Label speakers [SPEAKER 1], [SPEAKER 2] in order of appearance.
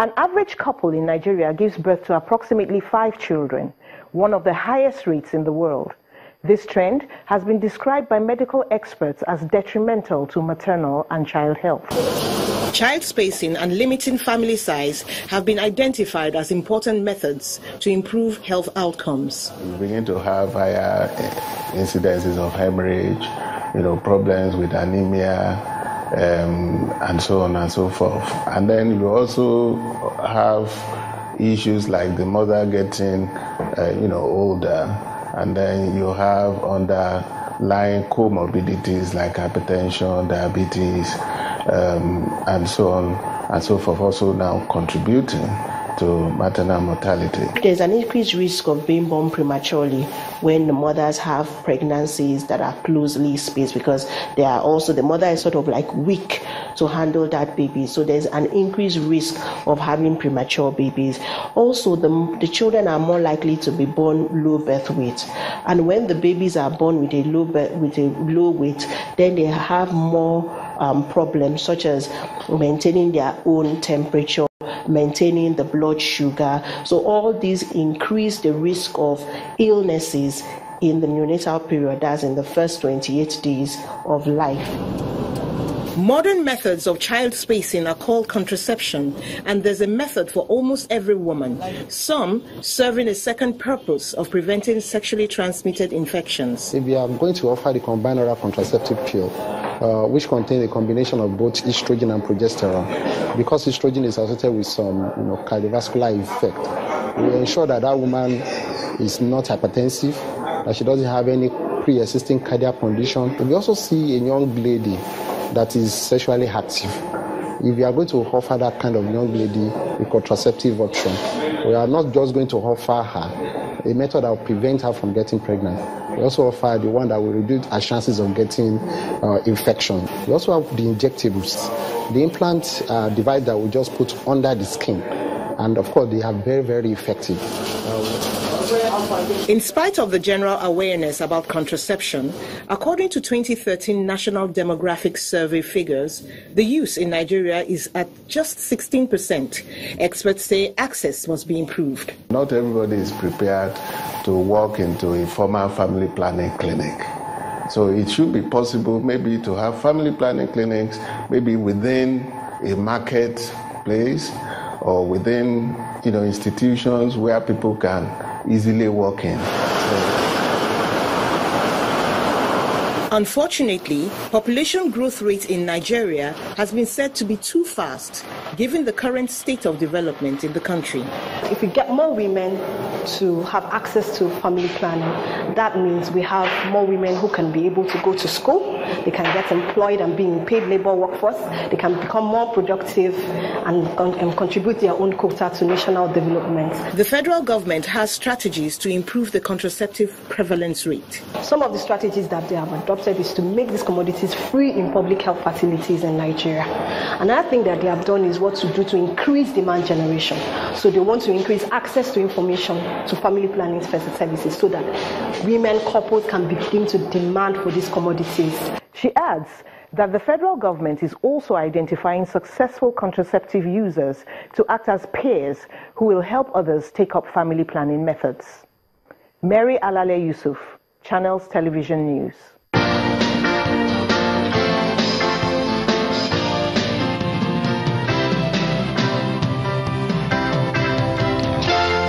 [SPEAKER 1] An average couple in Nigeria gives birth to approximately 5 children, one of the highest rates in the world. This trend has been described by medical experts as detrimental to maternal and child health. Child spacing and limiting family size have been identified as important methods to improve health outcomes.
[SPEAKER 2] We begin to have higher incidences of hemorrhage, problems with anemia, and so on and so forth. And then you also have issues like the mother getting, older, and then you have underlying comorbidities like hypertension, diabetes, and so on and so forth, also now contributing to maternal mortality.
[SPEAKER 3] There's an increased risk of being born prematurely when the mothers have pregnancies that are closely spaced, because the mother is sort of like weak to handle that baby. So there's an increased risk of having premature babies. Also, the children are more likely to be born low birth weight. And when the babies are born with a low weight, then they have more problems such as maintaining their own temperature, maintaining the blood sugar. So all these increase the risk of illnesses in the neonatal period, that's in the first 28 days of life.
[SPEAKER 1] Modern methods of child spacing are called contraception, and there's a method for almost every woman, some serving a second purpose of preventing sexually transmitted infections.
[SPEAKER 4] If we are going to offer the combined oral contraceptive pill, which contains a combination of both estrogen and progesterone, because estrogen is associated with some cardiovascular effect, we ensure that that woman is not hypertensive, that she doesn't have any pre-existing cardiac condition. We also see a young lady that is sexually active. If we are going to offer that kind of young lady a contraceptive option, we are not just going to offer her a method that will prevent her from getting pregnant. We also offer the one that will reduce her chances of getting infection. We also have the injectables, the implant device that we just put under the skin. And of course, they are very, very effective.
[SPEAKER 1] In spite of the general awareness about contraception, according to 2013 National Demographic Survey figures, the use in Nigeria is at just 16%. Experts say access must be improved.
[SPEAKER 2] Not everybody is prepared to walk into a formal family planning clinic. So it should be possible maybe to have family planning clinics maybe within a marketplace or within institutions where people can easily walk in.
[SPEAKER 1] Unfortunately, population growth rate in Nigeria has been said to be too fast, given the current state of development in the country.
[SPEAKER 5] If we get more women to have access to family planning, that means we have more women who can be able to go to school, they can get employed and be in paid labor workforce, they can become more productive and contribute their own quota to national development.
[SPEAKER 1] The federal government has strategies to improve the contraceptive prevalence rate.
[SPEAKER 5] Some of the strategies that they have adopted is to make these commodities free in public health facilities in Nigeria. Another thing that they have done is what to do to increase demand generation. So they want to increase access to information to family planning services so that women, couples can begin to demand for these commodities.
[SPEAKER 1] She adds that the federal government is also identifying successful contraceptive users to act as peers who will help others take up family planning methods. Mary Alale Yusuf, Channels Television News.